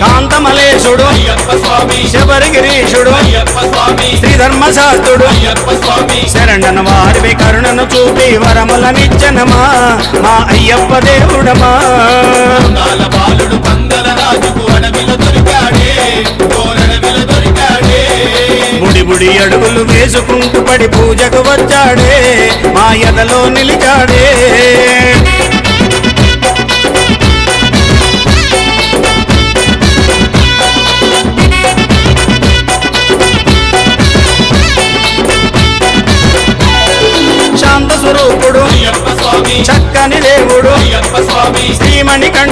కాంతమలేశుడు శబరిగిరీశుడు శ్రీధర్మశాస్త్రుడు శరణన వారివి కరుణను చూపి వరములనిచ్చనమా మా అయ్యప్ప దేవుడమా బాలుడు పందల రాజుకు అడవిలో దొరికాడే బుడి బుడి అడుగులు వేసుకుంటూ పడి పూజకు వచ్చాడే మా ఎదలో నిలిచాడే శాంత స్వరూపుడు చక్కని దేవుడు శ్రీమణికంఠ